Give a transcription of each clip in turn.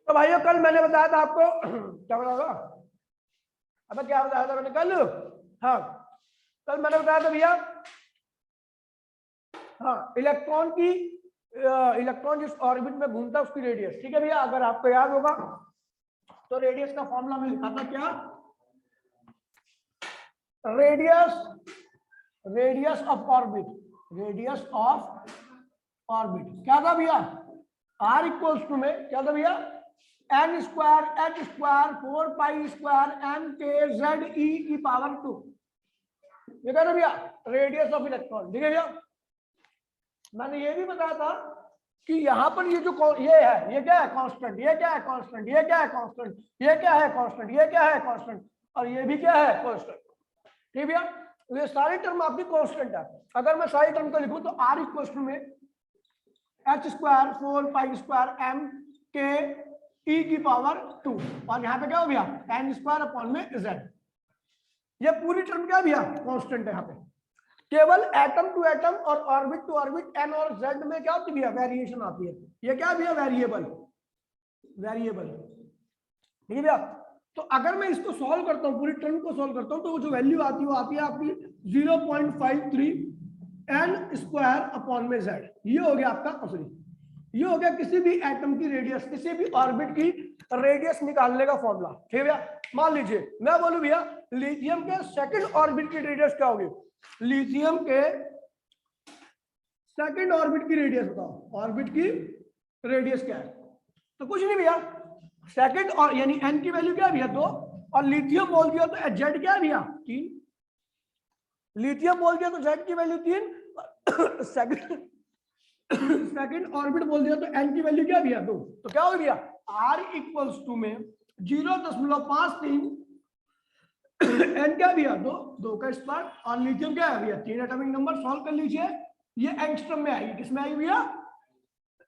तो भाइयों कल मैंने बताया था आपको क्या बताया था, अब क्या बताया था मैंने कल, हाँ कल मैंने बताया था भैया, हाँ इलेक्ट्रॉन जिस ऑर्बिट में घूमता है उसकी रेडियस, ठीक है भैया। अगर आपको याद होगा तो रेडियस का फॉर्मूला में लिखा था क्या, radius of orbit, radius of orbit क्या था भैया, आर इक्वल्स टू में क्या था भैया, N square H square 4 pi square M K Z E की पावर 2, ये कह रहे भैया रेडियस ऑफ इलेक्ट्रॉन, ठीक है भैया। मैंने ये भी बताया था कि यहाँ पर ये जो ये है, ये क्या है कांस्टेंट, ये क्या है कांस्टेंट, ये क्या है कांस्टेंट, ये क्या है कांस्टेंट, ये क्या है कांस्टेंट, और ये भी क्या है कांस्टेंट, ठीक भैया। ये सारी टर्म आपकी कांस्टेंट है। अगर मैं सारी टर्म को लिखूं तो आर इक्वल टू में H square 4 pi square M K E की पावर 2, और यहाँ पे क्या हो गया एन स्क्वायर अपॉन में जेड, ये पूरी टर्म क्या भैया कांस्टेंट है। यहाँ पे केवल एटम टू एटम और ऑर्बिट टू ऑर्बिट एन और जेड में क्या होती है वेरिएशन आती है, ये क्या भैया वेरिएबल, ठीक है भैया। तो अगर मैं इसको सॉल्व करता हूँ, पूरी टर्म को सॉल्व करता हूँ, तो वो जो वैल्यू आती है वो आती है आपकी 0.53 एन स्क्वायर अपॉन में जेड, ये हो गया आपका सॉरी, ये हो गया किसी भी एटम की रेडियस, किसी भी ऑर्बिट की रेडियस निकालने का फॉर्मूला, ठीक है भैया। मान लीजिए मैं बोलूं भैया लिथियम के सेकंड ऑर्बिट की रेडियस क्या होगी, लिथियम के सेकंड ऑर्बिट की रेडियस बताओ, ऑर्बिट की रेडियस क्या है, तो कुछ नहीं भैया सेकंड और यानी एन की वैल्यू क्या है भैया 2, और लिथियम बोल दिया तो जेड क्या है भैया 3, लिथियम बोल दिया तो जेड की वैल्यू 3, सेकंड ऑर्बिट बोल दिया तो एन की वैल्यू क्या भैया 2, तो क्या हो भैया आर इक्वल्स टू में 0.53 एन क्या भैया 2 का स्क्वायर, और लिथियम क्या है भैया 3 एटॉमिक नंबर, सॉल्व कर लीजिए, ये एंगस्ट्रम में आएगी, किसमें आएगी भैया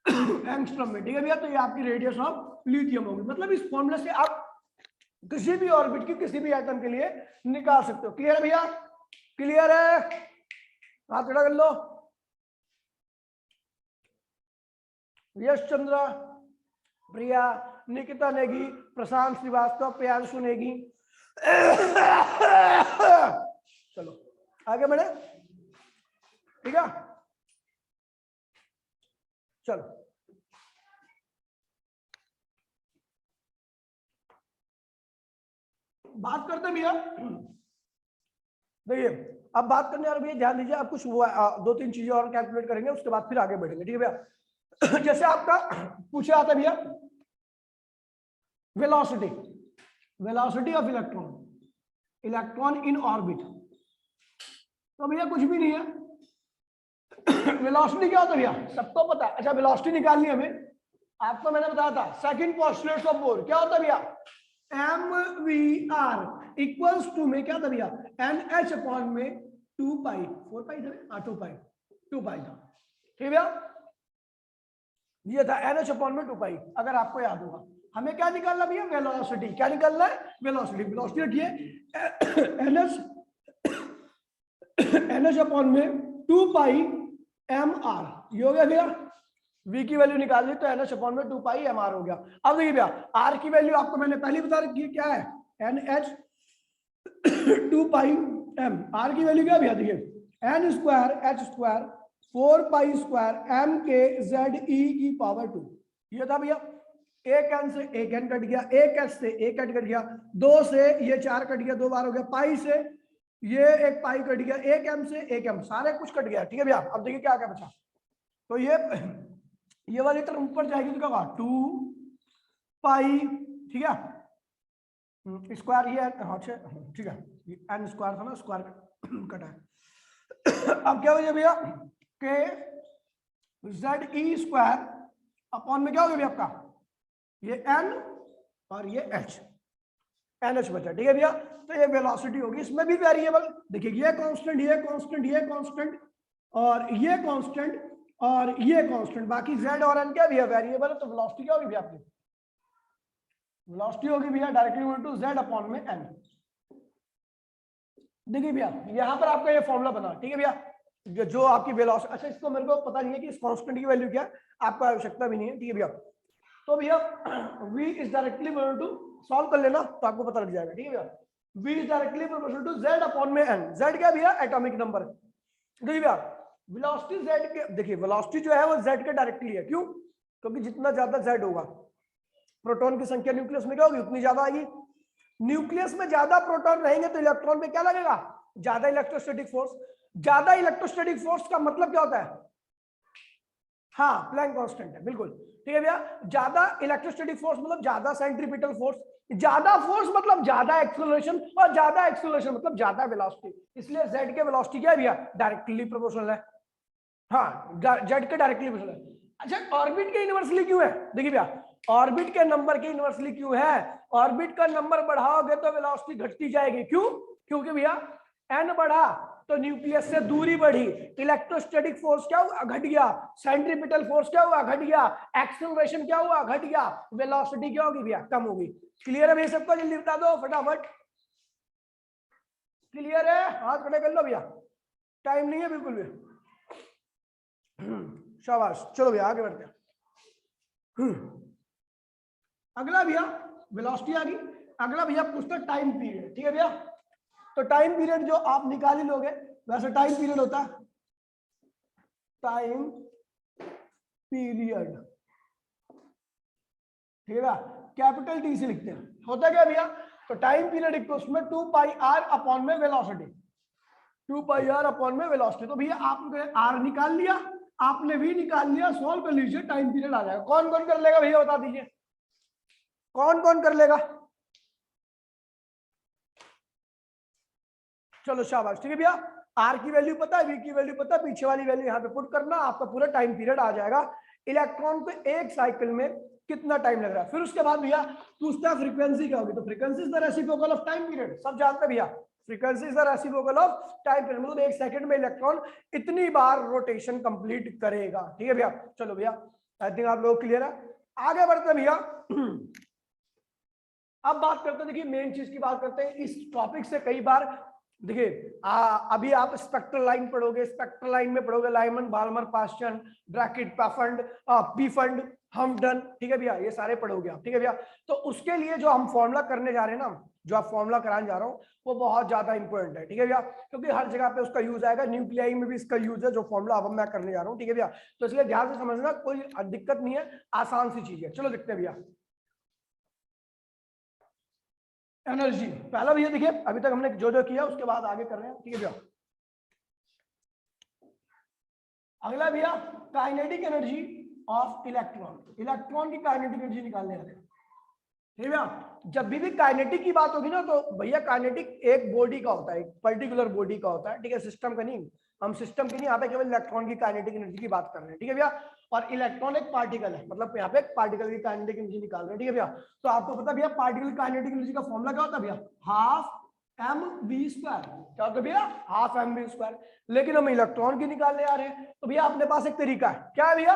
एंगस्ट्रम में, ठीक है भैया। तो ये आपकी रेडियस ऑफ लिथियम होगी, मतलब इस फॉर्मूले से आप किसी भी ऑर्बिट की किसी भी एटम के लिए निकाल सकते हो। क्लियर है भैया, क्लियर है, हाथ खड़ा कर लो। यश चंद्र, प्रिया, निकिता नेगी, प्रशांत श्रीवास्तव, प्रियांशु नेगी, चलो आगे बढ़े, ठीक है चलो। बात करते हैं भैया, देखिए अब बात करने वाले भैया ध्यान दीजिए, अब कुछ वो 2-3 चीजें और कैलकुलेट करेंगे, उसके बाद फिर आगे बढ़ेंगे, ठीक है भैया। जैसे आपका पूछा आता है भैया velocity, velocity of electron, electron in orbit, तो भैया कुछ भी नहीं है। वेलोसिटी क्या होता है भैया सबको पता है, अच्छा वेलोसिटी निकालनी है हमें, आपको मैंने बताया था सेकंड पोस्टुलेट ऑफ बोर क्या होता है भैया mvr इक्वल्स टू में क्या था भैया nh अपॉन में 2 पाई 4 पाई था 2 पाई था, ठीक है भैया, ये था nh अपॉन में 2 पाई। अगर आपको याद होगा हमें क्या निकालना भैया वेलोसिटी, क्या निकालना है वेलोसिटी, वेलोसिटी रखिए nh अपॉन में 2 पाई mr, ये हो गया भैया, v की वैल्यू निकाल ली तो nh अपॉन में 2 पाई mr हो गया। अब देखिए भैया r की वैल्यू आपको मैंने पहले बता रखी है क्या है nh 2 पाई m, r की वैल्यू क्या भैया देखिए n square h square 4 pi square m के z e की पावर 2, ये था भैया, एक n से एक n कट गया, एक h से एक h कट गया, 2 से ये 4 कट गया, 2 बार हो गया, पाई से ये एक पाई कट गया, एक m से एक m, सारे कुछ कट गया, ठीक है भैया। अब देखिए क्या क्या बचा, तो ये वाली टर्म ऊपर जाएगी तो क्या होगा 2 पाई, ठीक है स्क्वायर, ये अच्छा ठीक है एन स्क्वायर था ना, स्क्वायर कटा है। अब क्या हो गया भैया के जेड ई स्क्वायर अपॉन में क्या हो गया भैया आपका ये एन और ये एच, एन एच बचा, ठीक है भैया। तो ये वेलोसिटी होगी, इसमें भी वेरिएबल देखिए ये कांस्टेंट, ये कांस्टेंट, ये कांस्टेंट और ये कांस्टेंट और ये कांस्टेंट, बाकी z और n क्या भैया वेरिएबल है, तो वेलोसिटी क्या होगी भैया आपकी, वेलोसिटी होगी भैया directly equal to z upon में n। देखिए भैया यहां पर आपका ये फॉर्मूला बना, ठीक है भैया, जो आपकी वेलोसिटी, अच्छा इसको मेरे को पता नहीं है कि इस कांस्टेंट की वैल्यू क्या है, आपको आवश्यकता भी नहीं है, ठीक है भैया। तो भैया v is directly proportional to, solve कर लेना तो आपको पता लग जाएगा, ठीक है भैया। v is directly proportional to z upon में n। z क्या भैया? Atomic number. देखिए भैया वेलोसिटी z के, देखिए वेलोसिटी जो है वो z के डायरेक्टली है। क्यों? क्योंकि जितना ज्यादा z होगा, प्रोटॉन की संख्या न्यूक्लियस में क्या होगी? उतनी ज्यादा आएगी। न्यूक्लियस में ज्यादा प्रोटॉन रहेंगे तो इलेक्ट्रॉन पे क्या लगेगा? ज्यादा इलेक्ट्रोस्टैटिक फोर्स। ज्यादा इलेक्ट्रोस्टैटिक फोर्स का मतलब क्या होता है? हाँ, प्लैंक कांस्टेंट है, बिल्कुल ठीक है भैया। ज्यादा इलेक्ट्रोस्टैटिक फोर्स मतलब ज्यादा सेंट्रीपिटल फोर्स, ज्यादा फोर्स मतलब ज्यादा एक्सेलरेशन, और ज्यादा एक्सेलरेशन मतलब ज्यादा वेलोसिटी। इसलिए z के वेलोसिटी क्या है भैया? डायरेक्टली प्रोपोर्शनल है। हाँ, z के डायरेक्टली प्रोपोर्शनल है। अच्छा, ऑर्बिट के इनवर्सली क्यों है? देखिए भैया ऑर्बिट के नंबर के इनवर्सली क्यों है? ऑर्बिट का नंबर बढ़ाओगे तो वेलोसिटी घटती जाएगी। क्यों? क्योंकि भैया n बढ़ा तो न्यूक्लियस से दूरी बढ़ी, इलेक्ट्रोस्टैटिक फोर्स क्या हुआ? घट गया। सेंट्रीपिटल फोर्स क्या हुआ? घट गया। एक्सेलरेशन क्या हुआ? घट गया। वेलोसिटी क्या होगी भैया? कम होगी। क्लियर है भैया सबको? जल्दी बता दो फटाफट। क्लियर है? हाथ खड़े कर लो भैया, टाइम नहीं है बिल्कुल भी। शाबाश, चलो भैया आगे बढ़ते हैं। अगला भैया वेलोसिटी आ गई। अगला भैया पूछता है टाइम पीरियड, ठीक है भैया। तो टाइम पीरियड जो आप निकाल ही लोगे, वैसे टाइम पीरियड होता है टाइम पीरियड, ठीक है भैया, कैपिटल टी से लिखते हैं। होता क्या भैया? तो टाइम पीरियड इक्वल्स में 2 पाई आर अपॉन में वेलोसिटी, 2 पाई आर अपॉन में वेलोसिटी। तो भैया आपने आर निकाल लिया, आपने भी निकाल लिया, सॉल्व कर लीजिए, टाइम पीरियड आ जाएगा। कौन कौन कर लेगा भैया बता दीजिए, कौन कौन कर लेगा? चलो शाबाश, ठीक है भैया। आर की वैल्यू पता है, वी की वैल्यू पता है, पीछे वाली वैल्यू यहाँ पे पुट करना, आपका पूरा टाइम पीरियड आ जाएगा। इलेक्ट्रॉन को एक साइकिल में कितना टाइम लग रहा है। फिर उसके बाद भैया पूछता है फ्रीक्वेंसी क्या होगी। तो frequency is the reciprocal of time period, सब जानते हैं भैया। Frequency is the reciprocal of time period, मतलब एक सेकंड में इलेक्ट्रॉन इतनी बार रोटेशन कंप्लीट करेगा, ठीक है भैया। चलो भैया आई थिंक आप लोग क्लियर है। आगे बढ़ते हैं भैया। अब बात करते हैं, देखिए मेन चीज की बात करते हैं। इस टॉपिक से कई बार देखिए अभी आप स्पेक्ट्रल लाइन पढ़ोगे, स्पेक्ट्रल लाइन में पढ़ोगे Lyman, Balmer, Paschen, Brackett, Pfund, Pfund, हमडन, ठीक है भैया, ये सारे पढ़ोगे आप, ठीक है भैया। तो उसके लिए जो हम फॉर्मूला करने जा रहे हैं ना, जो आप फॉर्मूला कराने जा रहा हूँ, वो बहुत ज्यादा इंपॉर्टेंट है, ठीक है भैया, क्योंकि हर जगह पे उसका यूज आएगा। न्यूक्लियाई में भी इसका यूज है, जो फॉर्मूला अब मैं करने जा रहा हूँ, ठीक है भैया। तो इसलिए ध्यान से समझना, कोई दिक्कत नहीं है, आसान सी चीज है। चलो देखते हैं भैया। एनर्जी पहला भैया देखिए, अभी तक हमने जो जो किया उसके बाद आगे कर रहे हैं, ठीक है भैया। अगला भैया kinetic energy of electron, electron की काइनेटिक एनर्जी निकालने वाले, ठीक है भैया। जब भी काइनेटिक की बात होगी ना, तो भैया काइनेटिक एक बॉडी का होता है, एक पर्टिकुलर बॉडी का होता है, ठीक है, सिस्टम का नहीं। हम सिस्टम की नहीं, यहाँ पे केवल इलेक्ट्रॉन की काइनेटिक एनर्जी की बात कर रहे हैं, ठीक है भैया। और इलेक्ट्रॉन एक पार्टिकल है, मतलब यहाँ पे एक पार्टिकल की काइनेटिक एनर्जी निकाल रहे हैं, ठीक है भैया। तो आपको पता भैया पार्टिकल काइनेटिक एनर्जी का फॉर्मूला क्या होता है भैया? Half mv²। क्या होता है भैया? Half mv²। लेकिन हम इलेक्ट्रॉन की निकालने आ रहे हैं, तो भैया अपने पास एक तरीका है, क्या है भैया?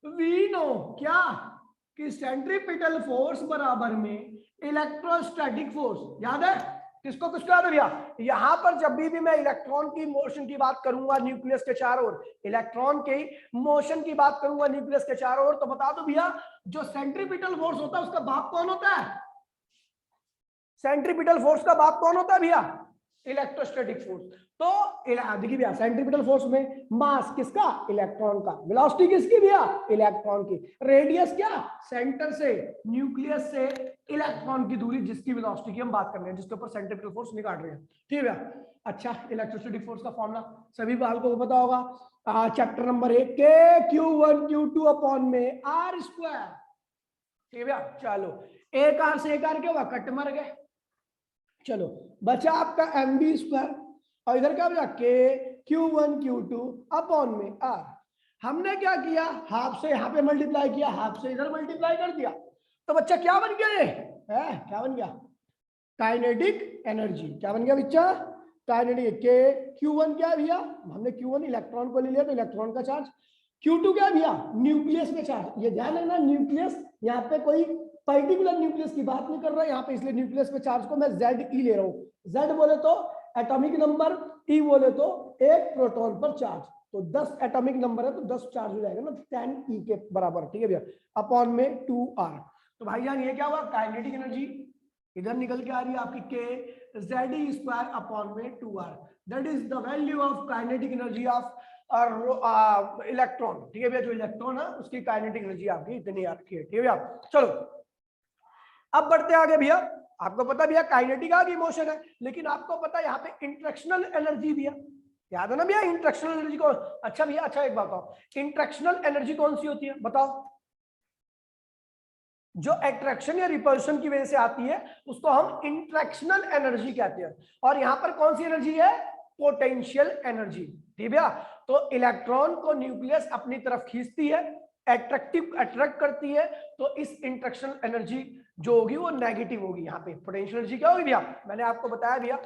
वी नो क्या कि सेंट्रीपिटल फोर्स बराबर में इलेक्ट्रोस्टैटिक फोर्स, याद है? किसको किसको याद है भैया? यहां पर जब भी मैं इलेक्ट्रॉन की मोशन की बात करूंगा न्यूक्लियस के चारों ओर, इलेक्ट्रॉन के मोशन की बात करूंगा न्यूक्लियस के चारों ओर, तो बता दो भैया जो सेंट्रीपिटल फोर्स होता है उसका बाप कौन होता है? सेंट्रीपिटल फोर्स का बाप कौन होता है भैया? Electrostatic force. तो देखिए भैया सेंट्रीपिटल फोर्स में मास किसका? इलेक्ट्रॉन का। वेलोसिटी किसकी भैया? इलेक्ट्रॉन की। रेडियस क्या? सेंटर से न्यूक्लियस से इलेक्ट्रॉन की दूरी, जिसकी वेलोसिटी की हम बात कर रहे हैं, जिसके ऊपर सेंट्रीपिटल फोर्स निकाल रहे हैं, ठीक है भैया। अच्छा, इलेक्ट्रोस्टैटिक फोर्स का फॉर्मूला सभी बाल को पता होगा, चैप्टर नंबर 1 के Q1 Q2 अपॉन में R स्क्वायर, ठीक है भैया। चलो एक आर से एक आर क्या हुआ? कट मर गए। चलो बचा आपका mv², और इधर क्या बचा? के Q1 Q2 अपॉन में R। हमने क्या किया? हाफ से यहाँ पे मल्टीप्लाई किया, हाफ से इधर मल्टीप्लाई कर दिया, तो बच्चा क्या बन गया? ये क्या बन गया? Kinetic energy. क्या बन गया बच्चा? काइनेटिक। के Q1 क्या है भैया? हमने Q1 इलेक्ट्रॉन को ले लिया, तो इलेक्ट्रॉन का चार्ज। Q2 क्या है भैया? न्यूक्लियस में चार्ज। ये ध्यान रखना, न्यूक्लियस, यहाँ पे कोई पर्टिकुलर न्यूक्लियस की बात नहीं कर रहा है यहाँ पे, इसलिए न्यूक्लियस में चार्ज को मैं ZE ले रहा हूँ। Z बोले तो एटॉमिक नंबर, E बोले तो एक प्रोटॉन पर चार्ज। तो 10 एटॉमिक नंबर है तो 10 चार्ज हो जाएगा ना 10 E के बराबर, ठीक है भैया, अपॉन में 2R। तो भाईजान ये क्या हुआ, काइनेटिक एनर्जी इधर निकल के आ रही है आपकी के ZE स्क्वायर अपॉन में 2R, that is the value of kinetic energy of electron, ठीक है भैया, जो इलेक्ट्रॉन है उसकी काइनेटिक एनर्जी आपकी इतनी आपकी है, ठीक है भैया। चलो अब बढ़ते आगे भैया, आपको पता भैया काइनेटिक आगे मोशन है, लेकिन आपको पता है यहाँ पे इंट्रैक्शनल एनर्जी भैया, याद है ना भैया इंट्रैक्शनल एनर्जी को। अच्छा भैया, अच्छा एक बात बताओ, इंट्रैक्शनल एनर्जी कौन सी होती है बताओ? जो अट्रैक्शन या रिपल्शन की वजह से आती है उसको हम इंट्रैक्शनल एनर्जी कहते हैं। और यहां पर कौन सी एनर्जी है? पोटेंशियल एनर्जी, ठीक है। तो इलेक्ट्रॉन को न्यूक्लियस अपनी तरफ खींचती है, अट्रैक्ट करती है, तो इस इंट्रैक्शनल एनर्जी जो होगी वो नेगेटिव होगी। यहाँ पे पोटेंशियल एनर्जी क्या होगी भैया? मैंने आपको बताया भैया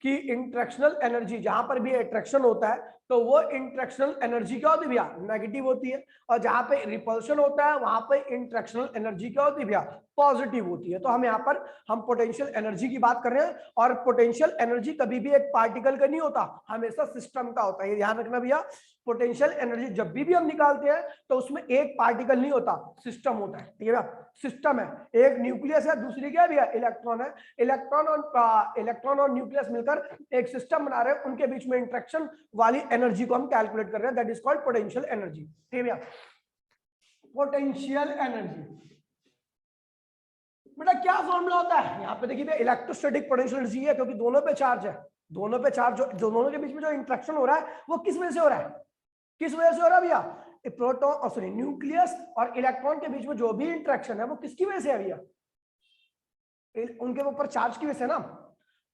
कि इंट्रैक्शनल एनर्जी जहां पर भी अट्रैक्शन होता है तो वो इंट्रैक्शनल एनर्जी क्या होती है भैया? नेगेटिव होती है। और जहां पे रिपल्शन होता है वहां पे इंट्रैक्शनल एनर्जी क्या होती है भैया? पॉजिटिव होती है। तो हम यहाँ पर हम पोटेंशियल एनर्जी की बात कर रहे हैं, और पोटेंशियल एनर्जी कभी भी एक पार्टिकल का नहीं होता, हमेशा सिस्टम का होता है, ये ध्यान रखना भैया। पोटेंशियल एनर्जी जब भी हम निकालते हैं तो उसमें एक पार्टिकल नहीं होता, सिस्टम होता है, ठीक है भैया, सिस्टम है। एक न्यूक्लियस है, दूसरी क्या है भैया? इलेक्ट्रॉन है। इलेक्ट्रॉन और न्यूक्लियस मिलकर एक सिस्टम बना रहे हैं, उनके बीच में इंट्रैक्शन वाली एनर्जी को हम कैलकुलेट कर रहे हैं, that is called potential energy, ठीक है भैया। पोटेंशियल एनर्जी बेटा क्या फॉर्मूला होता है? यहाँ पे देखिए इलेक्ट्रोस्टैटिक पोटेंशियल एनर्जी है, क्योंकि दोनों पे चार्ज है, दोनों पे चार्ज, जो दोनों के बीच में जो इंट्रैक्शन हो रहा है वो किस वजह से हो रहा है? किस वजह से हो रहा है भैया? प्रोटॉन सॉरी न्यूक्लियस और इलेक्ट्रॉन के बीच में जो भी इंट्रैक्शन है वो किसकी वजह से है भैया? उनके ऊपर चार्ज की वजह से ना।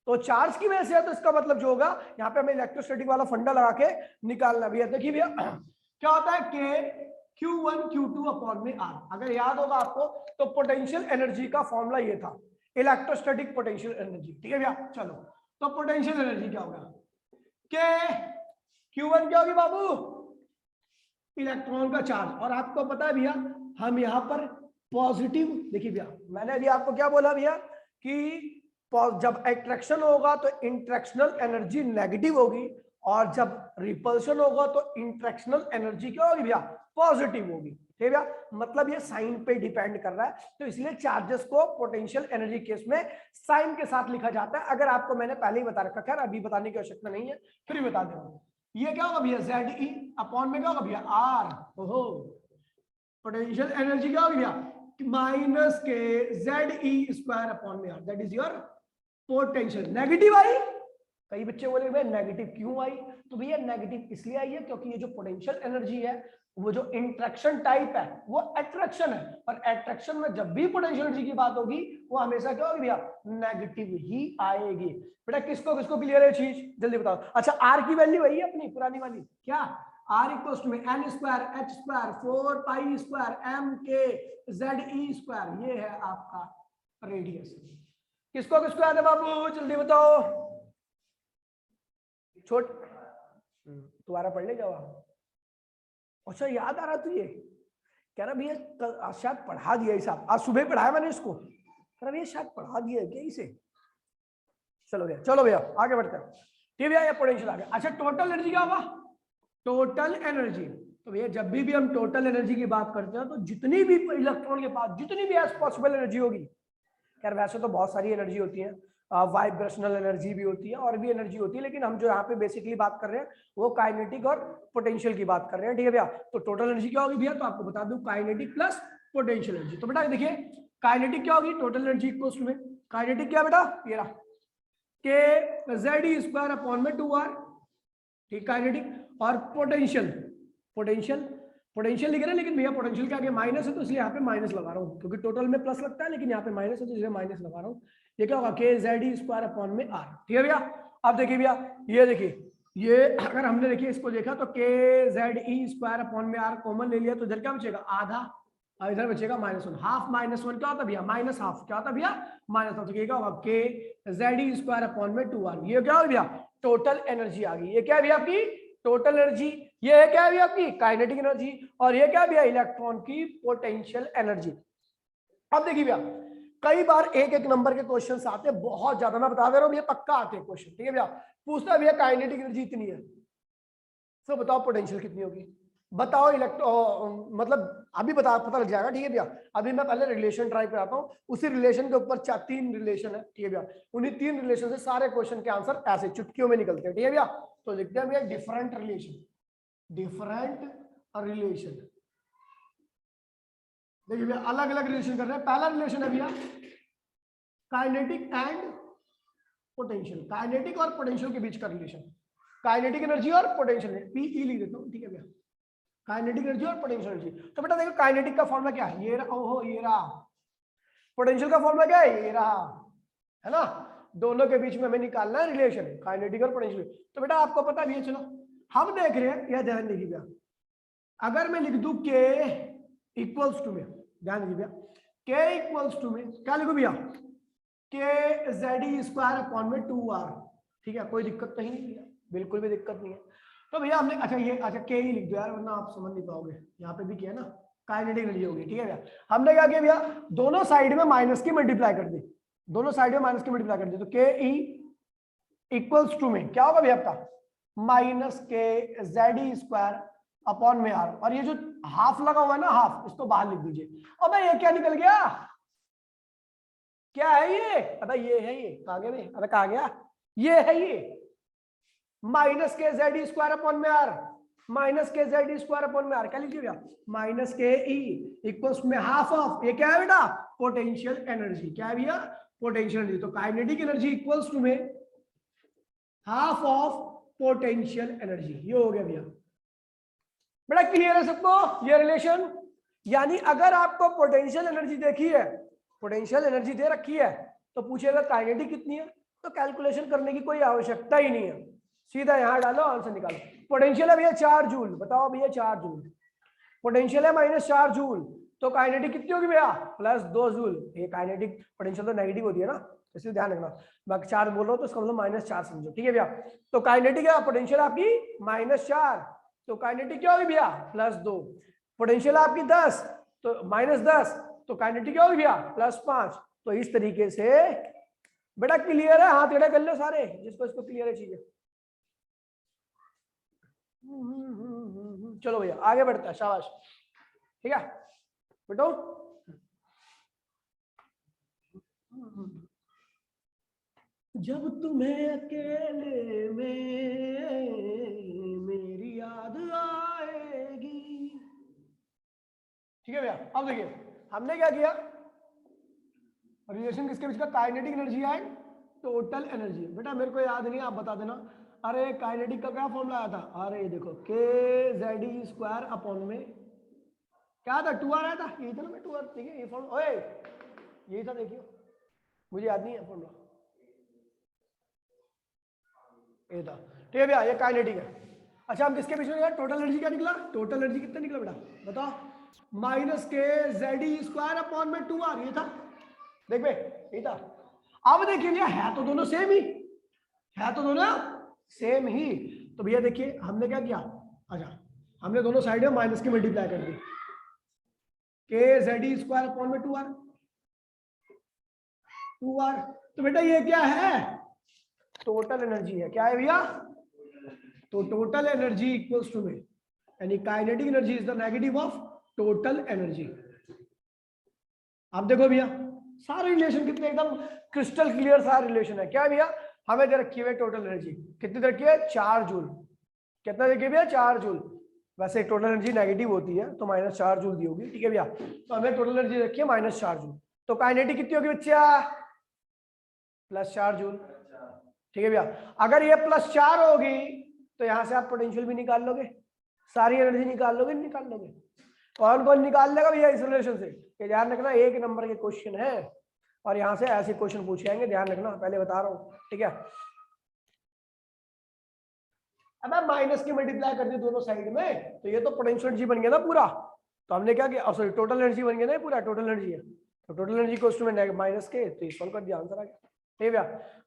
तो चार्ज की वजह से है, तो इसका मतलब जो होगा यहाँ पे हमें इलेक्ट्रोस्टैटिक वाला फंडा लगा के निकालना भैया। देखिए भैया क्या होता है, के Q1 Q2 अपॉन में R। अगर याद होगा आपको तो पोटेंशियल एनर्जी का फॉर्मूला ये था, इलेक्ट्रोस्टैटिक पोटेंशियल एनर्जी, ठीक है भैया। चलो तो पोटेंशियल एनर्जी क्या होगा? के Q1 क्या होगी बाबू? इलेक्ट्रॉन का चार्ज। और आपको पता है भैया हम यहाँ पर पॉजिटिव, देखिए भैया मैंने अभी आपको क्या बोला भैया कि जब अट्रैक्शन होगा तो इंट्रैक्शनल एनर्जी नेगेटिव होगी, और जब रिपल्शन होगा तो इंट्रैक्शनल एनर्जी क्या होगी भैया? पॉजिटिव होगी, ठीक है भैया। मतलब ये साइन पे डिपेंड कर रहा है, तो इसलिए चार्जेस को पोटेंशियल एनर्जी केस में साइन के साथ लिखा जाता है। अगर आपको मैंने पहले ही बता रखा, खैर अभी बताने की आवश्यकता नहीं है, फिर भी बता दे रहा हूं। ये क्या होगा भैया? ZE अपॉन में क्या होगा भैया? R। ओहो, पोटेंशियल एनर्जी क्या होगी भैया? माइनस के ZE स्क्वायर अपॉन में R, that is your potential. Negative I, कई बच्चे बोले भैया नेगेटिव क्यों आई? तो भैया नेगेटिव इसलिए आई है क्योंकि ये जो पोटेंशियल एनर्जी है वो जो इंट्रैक्शन टाइप है वो अट्रैक्शन है, और अट्रैक्शन में जब भी पोटेंशियल एनर्जी की बात होगी वो हमेशा क्या होगी भैया? नेगेटिव ही आएगी। बेटा किसको किसको क्लियर है चीज, जल्दी बताओ। अच्छा आर की वैल्यू वही है अपनी पुरानी वाली, क्या? आर इक्वल में N square H square 4 pi square M K ZE square, ये है आपका रेडियस। किसको किसको याद है बाबू, जल्दी बताओ। छोट दोबारा पढ़ ले जाओ। अच्छा याद आ रहा तुझे? कह रहा भैया शायद पढ़ा दिया हिसाब, आज सुबह पढ़ाया मैंने इसको, कह रहा भैया शायद पढ़ा दिया क्या इसे। चलो भैया, चलो भैया आगे बढ़ते हैं, ठीक भैया। ये पोटेंशियल आ गया। अच्छा टोटल एनर्जी क्या होगा? टोटल एनर्जी, तो भैया जब भी हम टोटल एनर्जी की बात करते हैं तो जितनी भी इलेक्ट्रॉन के पास जितनी भी पॉसिबल एनर्जी होगी, यार वैसे तो बहुत सारी एनर्जी होती है, वाइब्रेशनल एनर्जी भी होती है और भी एनर्जी होती है, लेकिन हम जो यहाँ पे बेसिकली बात कर रहे हैं वो काइनेटिक और पोटेंशियल की बात कर रहे हैं, ठीक है भैया। तो टोटल एनर्जी क्या होगी भैया? तो आपको बता दूं काइनेटिक प्लस पोटेंशियल एनर्जी। तो बेटा देखिए काइनेटिक क्या होगी? टोटल एनर्जी इक्वल्स टू में काइनेटिक क्या बेटा? ये रहा के ZE स्क्वायर अपॉन में 2R, ठीक काइनेटिक। और पोटेंशियल पोटेंशियल लिख रहे हैं, लेकिन भैया पोटेंशियल के आगे माइनस है तो इसलिए यहाँ पे माइनस लगा रहा हूँ, क्योंकि टोटल में प्लस लगता है लेकिन यहाँ पे माइनस है तो इसलिए माइनस लगा रहा हूँ। ये क्या होगा? के ZE स्क्वायर अपॉन में R, ठीक है भैया। अब देखिए भैया ये देखिए, ये अगर हमने देखिए इसको देखा तो के ZE स्क्वायर अपॉन में R कॉमन ले लिया तो इधर क्या बचेगा? आधा, और इधर बचेगा -1। हाफ -1 क्या होता है भैया? माइनस हाफ, क्या होता है भैया? -हाफ। तो क्या होगा? के ZE स्क्वायर अपॉन में 2R। ये क्या हो भैया? टोटल एनर्जी आ गई। ये क्या है भैया? आपकी टोटल एनर्जी। ये है क्या है भैया? आपकी काइनेटिक एनर्जी। और ये क्या है भैया? इलेक्ट्रॉन की पोटेंशियल एनर्जी। अब देखिए भैया कई बार एक एक नंबर के क्वेश्चन आते हैं, बहुत ज्यादा, मैं बता दे रहा हूँ ये पक्का आते हैं क्वेश्चन, ठीक है भैया। पूछता है भैया काइनेटिक एनर्जी इतनी है, तो बताओ पोटेंशियल कितनी होगी, बताओ मतलब अभी पता लग जाएगा, ठीक है भैया। अभी मैं पहले रिलेशन ट्राई कराता हूँ, उसी रिलेशन के ऊपर 3 रिलेशन है, ठीक है भैया। उन्हीं 3 रिलेशन से सारे क्वेश्चन के आंसर ऐसे चुटकियों में निकलते हैं, ठीक है भैया। तो लिखते हैं भैया डिफरेंट रिलेशन, देखिए भैया अलग अलग रिलेशन कर रहे हैं। पहला रिलेशन है भैया काइनेटिक एंड पोटेंशियल, काइनेटिक और पोटेंशियल के बीच का रिलेशन, काइनेटिक एनर्जी और पोटेंशियल, पीई लिख देता हूँ, ठीक है भैया। काइनेटिक एनर्जी और पोटेंशियल एनर्जी। तो बेटा देखो काइनेटिक का फॉर्मूला क्या है, ये रहा, ओहो ये रहा। पोटेंशियल का फॉर्मूला क्या है, ये रहा, है ना। दोनों के बीच में हमें निकालना है रिलेशन, काइनेटिक और पोटेंशियल। तो बेटा आपको पता भी है, चलो हम देख रहे हैं, यह ध्यान दीजिए भैया। अगर मैं लिख दूं के इक्वल्स टू में, ध्यान दीजिए भैया, के इक्वल्स टू में क्या लिखूं भैया, के जेड स्क्वायर अपॉन में 2r, ठीक है। कोई दिक्कत नहीं है, बिल्कुल भी दिक्कत नहीं है। तो भैया हमने अच्छा के ही लिख दो यार, वरना आप समझ नहीं पाओगे। यहाँ पे भी किया ना, काइनेटिक एनर्जी होगी, ठीक है भैया। हमने क्या किया भैया, दोनों साइड में माइनस की मल्टीप्लाई कर दी, दोनों साइड में माइनस की मल्टीप्लाई कर दी। तो के ई इक्वल्स टू में क्या होगा भैया आपका, माइनस के जेड स्क्वायर अपॉन में आर, और ये जो हाफ लगा हुआ है ना, हाफ, इसको बाहर लिख दीजिए। और भाई ये क्या निकल गया, क्या है ये, अबे ये है, ये कहा गया भाई, अबे कहा गया, ये है ये माइनस के जेड स्क्वायर अपॉन में आर, माइनस के जेड स्क्वायर अपॉन में आर, क्या लिखिए भैया, माइनस के ई इक्वल्स में हाफ ऑफ, ये क्या है बेटा, पोटेंशियल एनर्जी। क्या है भैया, पोटेंशियल एनर्जी। तो काइनेटिक एनर्जी इक्वल्स टू में हाफ ऑफ पोटेंशियल एनर्जी, ये हो गया भैया। बड़ा क्लियर है सबको ये रिलेशन। यानी अगर आपको पोटेंशियल एनर्जी देखी है, पोटेंशियल एनर्जी दे रखी है, तो पूछेगा काइनेटिक कितनी है, तो कैलकुलेशन करने की कोई आवश्यकता ही नहीं है, सीधा यहां डालो आंसर निकालो। पोटेंशियल है भैया 4 जूल, बताओ भैया 4 जूल, पोटेंशियल है -4 जूल, तो काइनेटिक कितनी होगी भैया, +2 जूल। ये काइनेटिक पोटेंशियल तो नेगेटिव होती है ना, इसलिए ध्यान रखना, मैं 4 बोल रहा हूँ तो इसका मतलब -4 समझो, ठीक है भैया। तो काइनेटिक है, पोटेंशियल आपकी -4, तो काइनेटिक क्या होगी भैया, +2। पोटेंशियल आपकी 10, तो -10, तो काइनेटिक क्या होगी भैया, +5। तो इस तरीके से बेटा क्लियर है, हाथ टेढ़े कर लो सारे जिसको इसको क्लियर है चीजें। चलो भैया आगे बढ़ता है, शाबाश, ठीक है बेटो। जब तुम्हें अकेले में मेरी याद आएगी, ठीक है भैया। अब देखिए हमने क्या किया, रिलेशन किसके बीच का, kinetic energy and total energy. बेटा मेरे को याद नहीं, आप बता देना। अरे काइनेटिक का क्या फॉर्मूला आया था, अरे देखो के जेड स्क्वायर अपॉन में क्या था, 2r आया था, यही था ना, मैं 2r, ठीक है ये फॉर्मूला, ओए यही था, देखियो मुझे याद नहीं है फॉर्मूला, ये था, ठीक है भैया, ये काइनेटिक है। अच्छा हम किसके बीच में, टोटल एनर्जी क्या निकला, टोटल एनर्जी कितना निकला बेटा बताओ, माइनस के जेड स्क्वायर अपॉन में 2r, ये था, देख बे यही था। अब देखिए भैया है तो दोनों सेम ही, है तो दोनों सेम ही। तो भैया देखिए हमने क्या किया, अच्छा हमने दोनों साइड में माइनस की मल्टीप्लाई कर दी, के जेड स्क्वायर अपॉन में 2r, तो बेटा ये क्या है, टोटल एनर्जी है। क्या है भैया, तो टोटल एनर्जी इक्वल्स टू में, यानी kinetic energy is the negative of total energy. अब देखो भैया सारे रिलेशन कितने एकदम क्रिस्टल क्लियर सारा रिलेशन है। क्या है भैया, हमें दे रखी है टोटल एनर्जी, कितनी दे रखी है, 4 जूल। कितना देखिए भैया, 4 जूल। वैसे टोटल एनर्जी नेगेटिव होती है तो -4 जूल दी होगी, ठीक है भैया। तो हमें टोटल एनर्जी रखी है -4 जूल, तो काइनेटिक कितनी होगी बच्चा, +4 जूल, ठीक है भैया। अगर ये +4 होगी तो यहां से आप पोटेंशियल भी निकाल लोगे, सारी एनर्जी निकाल लोगे, निकाल लोगे। कौन कौन निकाल लेगा भैया इस रिलेशन से, ये ध्यान रखना, 1 नंबर के क्वेश्चन है और यहां से ऐसे क्वेश्चन पूछे जाएंगे, ध्यान रखना, पहले बता रहा हूं, ठीक है। अब आप माइनस की मल्टीप्लाई कर दी दोनों साइड में, तो ये तो पोटेंशियल एनर्जी बन गया ना पूरा। तो हमने क्या किया, सॉरी टोटल एनर्जी बन गया ना, पूरा टोटल एनर्जी है, तो टोटल एनर्जी को उसमें माइनस के, तो सॉल्व कर दिया, आंसर आ गया, ठीक है भैया।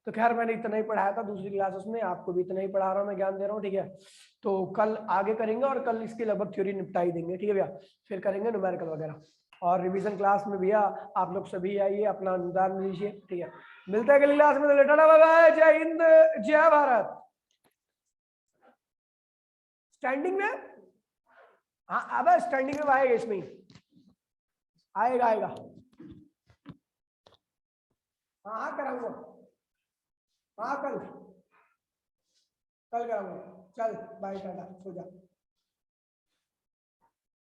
तो खैर मैंने इतना ही पढ़ाया था दूसरी क्लासेस में, आपको भी इतना ही पढ़ा रहा हूँ मैं, ज्ञान दे रहा हूँ, ठीक है। तो कल आगे करेंगे और कल इसकी लगभग थ्योरी निपटाई देंगे, ठीक है भैया। फिर करेंगे न्यूमेरिकल वगैरह, और रिवीजन क्लास में भैया आप लोग सभी आइए, अपना अनुदान लीजिए, ठीक है। मिलते हैं अगली क्लास में, जय हिंद जय भारत। स्टैंडिंग में, हाँ अब स्टैंडिंग में आएगा, इसमें आएगा आएगा। हाँ हाँ कराऊंगा, हाँ कल कराऊंगा। चल बाय टाटा, सो जा।